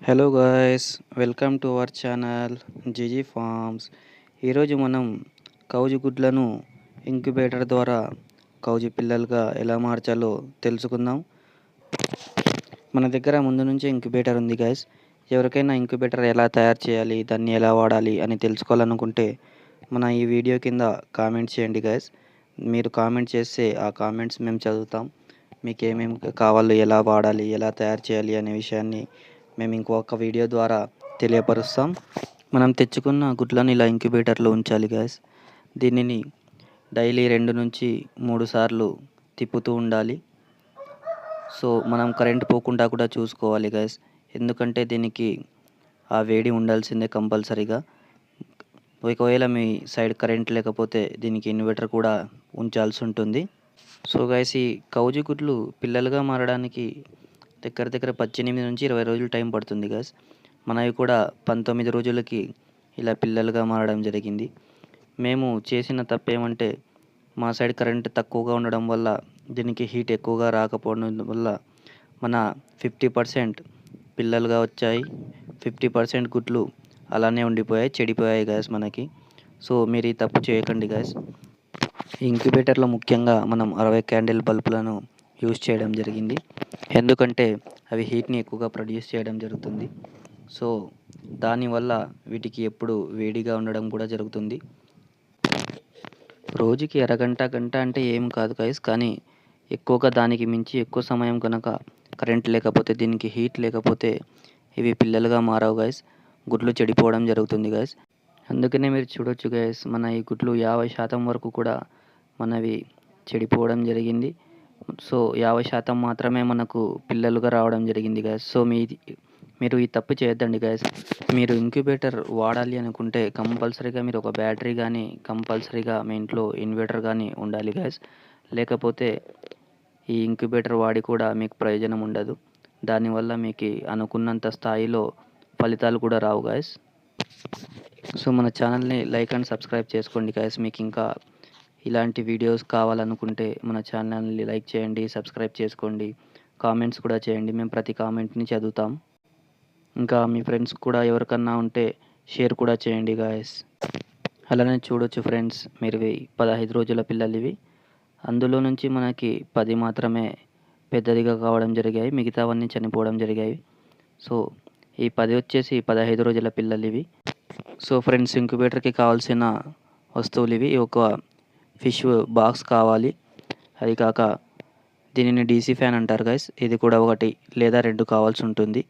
Hello guys, welcome to our channel GG farms. ఈరోజు మనం కౌజు గుడ్లను ఇంక్యుబేటర్ ద్వారా కౌజు పిల్లలుగా ఎలా మార్చాలో తెలుసుకుందాం. మన దగ్గర ముందు నుంచే ఇంక్యుబేటర్ ఉంది గాయ్స్. ఎవరికైనా ఇంక్యుబేటర్ ఎలా తయారు చేయాలి, దాన్ని ఎలా వాడాలి అని తెలుసుకోవాలనుకుంటే మన ఈ వీడియో కింద కామెంట్ చేయండి గాయ్స్. మీరు కామెంట్ చేస్తే ఆ కామెంట్స్ మేము చదువుతాం. మీకు ఏమేమి కావాలో, ఎలా వాడాలి, ఎలా తయారు చేయాలి అనే విషయాన్ని మేము ఇంకొక వీడియో ద్వారా తెలియపరుస్తాం. మనం తెచ్చుకున్న గుడ్లను ఇలా ఇంక్యుబేటర్లో ఉంచాలి గ్యాస్. దీనిని డైలీ 2 నుంచి 3 సార్లు తిప్పుతూ ఉండాలి. సో మనం కరెంట్ పోకుండా కూడా చూసుకోవాలి గ్యాస్, ఎందుకంటే దీనికి ఆ వేడి ఉండాల్సిందే కంపల్సరీగా. ఒకవేళ మీ సైడ్ కరెంట్ లేకపోతే దీనికి ఇన్వర్టర్ కూడా ఉంచాల్సి ఉంటుంది. సో గైస్, ఈ కౌజు గుడ్లు పిల్లలుగా మారడానికి దగ్గర 18 నుంచి 20 రోజులు టైం పడుతుంది గైస్. మనవి కూడా 19 రోజులకి ఇలా పిల్లలుగా మారడం జరిగింది. మేము చేసిన తప్పేమంటే మా సైడ్ కరెంట్ తక్కువగా ఉండడం వల్ల, దీనికి హీట్ ఎక్కువగా రాకపోవడం వల్ల మన 50% పిల్లలుగా వచ్చాయి, 50% గుడ్లు అలానే ఉండిపోయాయి, చెడిపోయాయి గ్యాస్ మనకి. సో మీరు ఈ తప్పు చేయకండి గ్యాస్. ఇంక్యుబేటర్లో ముఖ్యంగా మనం 60 క్యాండిల్ బల్బులను యూజ్ చేయడం జరిగింది, ఎందుకంటే అవి హీట్ని ఎక్కువగా ప్రొడ్యూస్ చేయడం జరుగుతుంది. సో దానివల్ల వీటికి ఎప్పుడు వేడిగా ఉండడం కూడా జరుగుతుంది. రోజుకి అరగంట గంట అంటే ఏం కాదు గైస్, కానీ ఎక్కువగా దానికి మించి ఎక్కువ సమయం కనుక కరెంట్ లేకపోతే, దీనికి హీట్ లేకపోతే ఇవి పిల్లలుగా మారవు గైస్, గుడ్లు చెడిపోవడం జరుగుతుంది గైస్. అందుకనే మీరు చూడొచ్చు గైస్, మన ఈ గుడ్లు 50% వరకు కూడా మనవి చెడిపోవడం జరిగింది. సో 50% మాత్రమే మనకు పిల్లలుగా రావడం జరిగింది గైస్. సో మీరు ఈ తప్పు చేయొద్దండి గైస్. మీరు ఇంక్యుబేటర్ వాడాలి అనుకుంటే కంపల్సరీగా మీరు ఒక బ్యాటరీ కానీ, కంపల్సరీగా మీ ఇంట్లో ఇన్వర్టర్ కానీ ఉండాలి గైస్. లేకపోతే ఈ ఇంక్యుబేటర్ వాడి కూడా మీకు ప్రయోజనం ఉండదు. దానివల్ల మీకు అనుకున్నంత స్థాయిలో ఫలితాలు కూడా రావు గైస్. సో మన ఛానల్ని లైక్ అండ్ సబ్స్క్రైబ్ చేసుకోండి గైస్. మీకు ఇంకా ఇలాంటి వీడియోస్ కావాలనుకుంటే మన ఛానల్ని లైక్ చేయండి, సబ్స్క్రైబ్ చేసుకోండి, కామెంట్స్ కూడా చేయండి. మేము ప్రతి కామెంట్ని చదువుతాం. ఇంకా మీ ఫ్రెండ్స్ కూడా ఎవరికన్నా ఉంటే షేర్ కూడా చేయండి గాయస్. అలానే చూడొచ్చు ఫ్రెండ్స్, మీరు 15 రోజుల పిల్లలు ఇవి. అందులో నుంచి మనకి 10 మాత్రమే పెద్దదిగా కావడం జరిగాయి, మిగతావన్నీ చనిపోవడం జరిగాయి. సో ఈ 10 వచ్చేసి 15 రోజుల పిల్లలు ఇవి. సో ఫ్రెండ్స్, ఇంక్యుబేటర్కి కావాల్సిన వస్తువులు ఇవి. ఒక ఫిష్ బాక్స్ కావాలి, అది కాక దీనిని డీసీ ఫ్యాన్ అంటారు గైస్, ఇది కూడా 1 లేదా 2 కావాల్సి ఉంటుంది.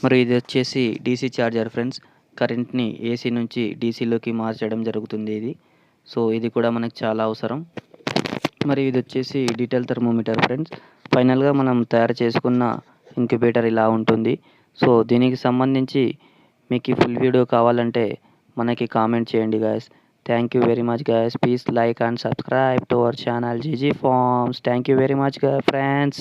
మరి ఇది వచ్చేసి డీసీ ఛార్జర్ ఫ్రెండ్స్, కరెంట్ని ఏసీ నుంచి డీసీలోకి మార్చడం జరుగుతుంది ఇది. సో ఇది కూడా మనకు చాలా అవసరం. మరి ఇది వచ్చేసి డీటెయిల్ థర్మోమీటర్ ఫ్రెండ్స్. ఫైనల్గా మనం తయారు చేసుకున్న ఇంక్యుబేటర్ ఇలా ఉంటుంది. సో దీనికి సంబంధించి మీకు ఫుల్ వీడియో కావాలంటే మనకి కామెంట్ చేయండి guys. Thank you very much guys. Please like and subscribe to our channel GG Farms. Thank you very much friends.